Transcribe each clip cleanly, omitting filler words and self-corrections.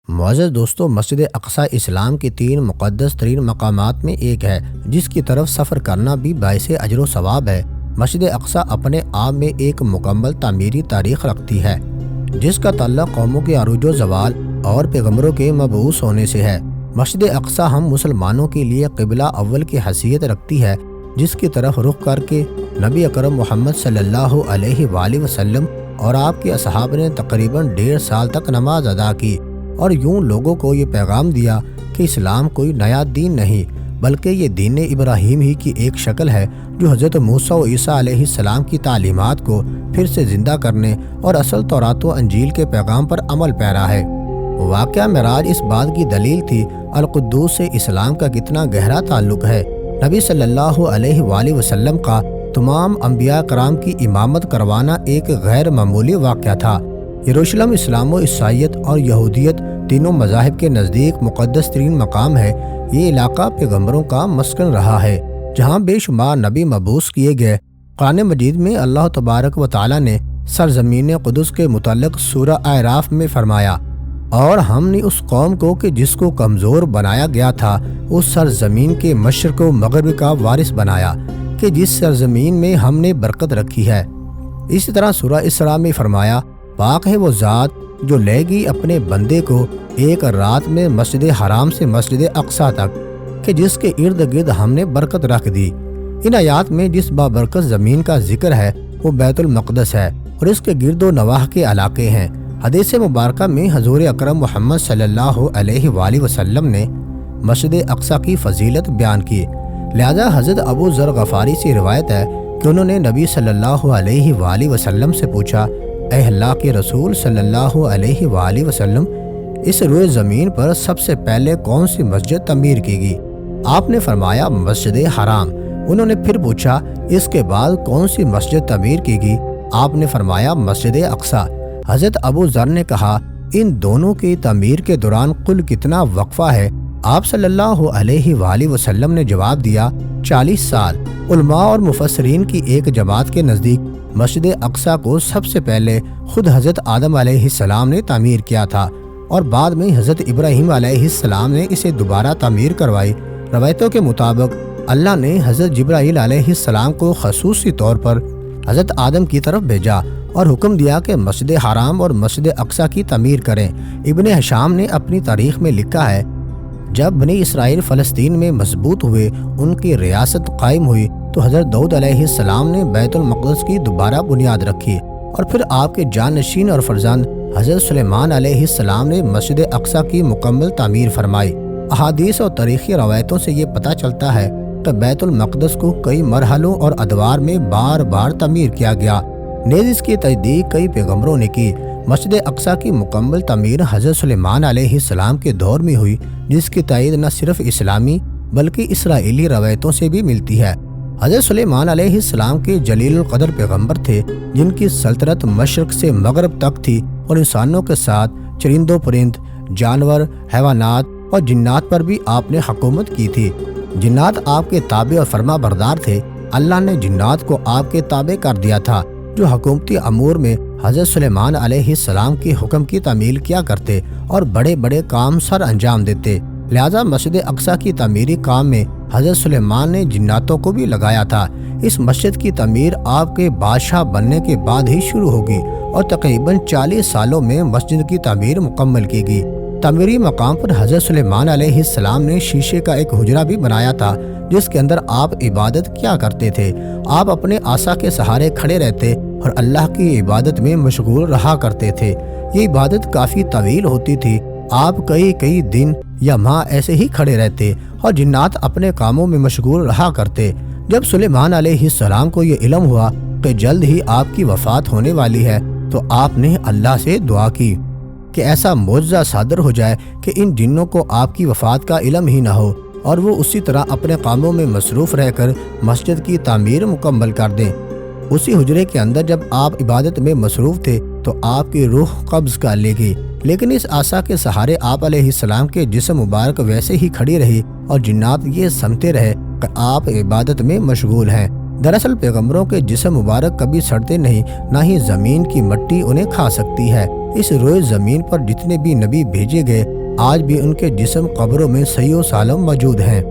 معزز دوستو، مسجد اقصی اسلام کے 3 مقدس ترین مقامات میں ایک ہے جس کی طرف سفر کرنا بھی باعث اجر و ثواب ہے۔ مسجد اقصی اپنے آپ میں ایک مکمل تعمیری تاریخ رکھتی ہے جس کا تعلق قوموں کے عروج و زوال اور پیغمبروں کے مبعوث ہونے سے ہے۔ مسجد اقصی ہم مسلمانوں کے لیے قبلہ اول کی حیثیت رکھتی ہے جس کی طرف رخ کر کے نبی اکرم محمد صلی اللہ علیہ وآلہ وسلم اور آپ کے اصحاب نے تقریباً 1.5 سال تک نماز ادا کی اور یوں لوگوں کو یہ پیغام دیا کہ اسلام کوئی نیا دین نہیں بلکہ یہ دین ابراہیم ہی کی ایک شکل ہے جو حضرت موسیٰ و عیسیٰ علیہ السلام کی تعلیمات کو پھر سے زندہ کرنے اور اصل تورات و انجیل کے پیغام پر عمل پیرا ہے۔ واقعہ معراج اس بات کی دلیل تھی القدوس سے اسلام کا کتنا گہرا تعلق ہے۔ نبی صلی اللہ علیہ وآلہ وسلم کا تمام انبیاء کرام کی امامت کروانا ایک غیر معمولی واقعہ تھا۔ یروشلم اسلام و عیسائیت اور یہودیت تینوں مذاہب کے نزدیک مقدس ترین مقام ہے۔ یہ علاقہ پیغمبروں کا مسکن رہا ہے جہاں بے شمار نبی مبعوث کیے گئے۔ قرآن مجید میں اللہ تبارک و تعالی نے سرزمین قدس کے متعلق سورہ اعراف میں فرمایا، اور ہم نے اس قوم کو کہ جس کو کمزور بنایا گیا تھا اس سرزمین کے مشرق و مغرب کا وارث بنایا کہ جس سرزمین میں ہم نے برکت رکھی ہے۔ اسی طرح سورہ اسراء میں فرمایا، پاک ہے وہ ذات جو لے گی اپنے بندے کو ایک رات میں مسجد حرام سے مسجد اقصی تک کہ جس کے ارد گرد ہم نے برکت رکھ دی۔ ان آیات میں جس بابرکت زمین کا ذکر ہے وہ بیت المقدس ہے اور اس کے گرد و نواح کے علاقے ہیں۔ حدیث مبارکہ میں حضور اکرم محمد صلی اللہ علیہ وآلہ وسلم نے مسجد اقصی کی فضیلت بیان کی، لہذا حضرت ابو ذر غفاری سے روایت ہے کہ انہوں نے نبی صلی اللہ علیہ وآلہ وسلم سے پوچھا، اے اللہ کے رسول صلی اللہ علیہ وآلہ وسلم، اس روئے زمین پر سب سے پہلے کون سی مسجد تعمیر کی گی؟ آپ نے فرمایا مسجد حرام۔ انہوں نے پھر پوچھا، اس کے بعد کون سی مسجد تعمیر کی گی؟ آپ نے فرمایا مسجد اقصی۔ حضرت ابو ذر نے کہا، ان دونوں کی تعمیر کے دوران کل کتنا وقفہ ہے؟ آپ صلی اللہ علیہ وآلہ وسلم نے جواب دیا، 40 سال۔ علماء اور مفسرین کی ایک جماعت کے نزدیک مسجد اقصی کو سب سے پہلے خود حضرت آدم علیہ السلام نے تعمیر کیا تھا اور بعد میں حضرت ابراہیم علیہ السلام نے اسے دوبارہ تعمیر کروائی۔ روایتوں کے مطابق اللہ نے حضرت جبرائیل علیہ السلام کو خصوصی طور پر حضرت آدم کی طرف بھیجا اور حکم دیا کہ مسجد حرام اور مسجد اقصی کی تعمیر کریں۔ ابن ہشام نے اپنی تاریخ میں لکھا ہے، جب بنی اسرائیل فلسطین میں مضبوط ہوئے، ان کی ریاست قائم ہوئی، تو حضرت داؤد علیہ السلام نے بیت المقدس کی دوبارہ بنیاد رکھی اور پھر آپ کے جانشین اور فرزند حضرت سلیمان علیہ السلام نے مسجد اقصی کی مکمل تعمیر فرمائی۔ احادیث اور تاریخی روایتوں سے یہ پتہ چلتا ہے کہ بیت المقدس کو کئی مرحلوں اور ادوار میں بار بار تعمیر کیا گیا، نیز اس کی تجدید کئی پیغمبروں نے کی۔ مسجد اقصی کی مکمل تعمیر حضرت سلیمان علیہ السلام کے دور میں ہوئی، جس کی تائید نہ صرف اسلامی بلکہ اسرائیلی روایتوں سے بھی ملتی ہے۔ حضرت سلیمان علیہ السلام کے جلیل القدر پیغمبر تھے جن کی سلطنت مشرق سے مغرب تک تھی اور انسانوں کے ساتھ چرند و پرند، جانور، حیوانات اور جنات پر بھی آپ نے حکومت کی تھی۔ جنات آپ کے تابع اور فرما بردار تھے۔ اللہ نے جنات کو آپ کے تابع کر دیا تھا جو حکومتی امور میں حضرت سلیمان علیہ السلام کے حکم کی تعمیل کیا کرتے اور بڑے بڑے کام سر انجام دیتے، لہذا مسجد اقصی کی تعمیری کام میں حضرت سلیمان نے جناتوں کو بھی لگایا تھا۔ اس مسجد کی تعمیر آپ کے بادشاہ بننے کے بعد ہی شروع ہوگی اور تقریباً 40 سالوں میں مسجد کی تعمیر مکمل کی گئی۔ تعمیری مقام پر حضرت سلیمان علیہ السلام نے شیشے کا ایک حجرہ بھی بنایا تھا جس کے اندر آپ عبادت کیا کرتے تھے۔ آپ اپنے عصا کے سہارے کھڑے رہتے اور اللہ کی عبادت میں مشغول رہا کرتے تھے۔ یہ عبادت کافی طویل ہوتی تھی، آپ کئی دن یا ماہ ایسے ہی کھڑے رہتے اور جنات اپنے کاموں میں مشغول رہا کرتے۔ جب سلیمان علیہ السلام کو یہ علم ہوا کہ جلد ہی آپ کی وفات ہونے والی ہے تو آپ نے اللہ سے دعا کی کہ ایسا معجزہ صادر ہو جائے کہ ان جنوں کو آپ کی وفات کا علم ہی نہ ہو اور وہ اسی طرح اپنے کاموں میں مصروف رہ کر مسجد کی تعمیر مکمل کر دیں۔ اسی حجرے کے اندر جب آپ عبادت میں مصروف تھے تو آپ کی روح قبض کر لی گئی، لیکن اس عصا کے سہارے آپ علیہ السلام کے جسم مبارک ویسے ہی کھڑی رہی اور جنات یہ سمجھتے رہے کہ آپ عبادت میں مشغول ہیں۔ دراصل پیغمبروں کے جسم مبارک کبھی سڑتے نہیں، نہ ہی زمین کی مٹی انہیں کھا سکتی ہے۔ اس روئے زمین پر جتنے بھی نبی بھیجے گئے آج بھی ان کے جسم قبروں میں صحیح و سالم موجود ہیں۔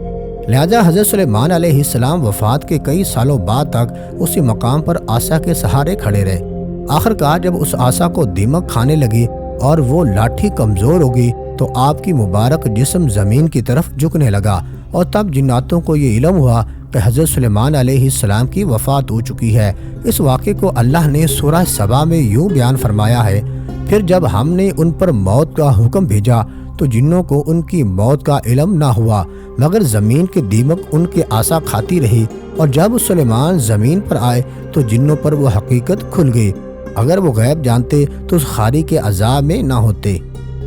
لہذا حضرت سلیمان علیہ السلام وفات کے کئی سالوں بعد تک اسی مقام پر عصا کے سہارے کھڑے رہے۔ آخرکار جب اس عصا کو دیمک کھانے لگی اور وہ لاٹھی کمزور ہو گئی تو آپ کی مبارک جسم زمین کی طرف جھکنے لگا، اور تب جناتوں کو یہ علم ہوا کہ حضرت سلیمان علیہ السلام کی وفات ہو چکی ہے۔ اس واقعے کو اللہ نے سورہ سبا میں یوں بیان فرمایا ہے: پھر جب ہم نے ان پر موت کا حکم بھیجا تو جنوں کو ان کی موت کا علم نہ ہوا، مگر زمین کے دیمک ان کے عصا کھاتی رہی، اور جب سلیمان زمین پر آئے تو جنوں پر وہ حقیقت کھل گئی۔ اگر وہ غیب جانتے تو اس خاری کے عذاب میں نہ ہوتے۔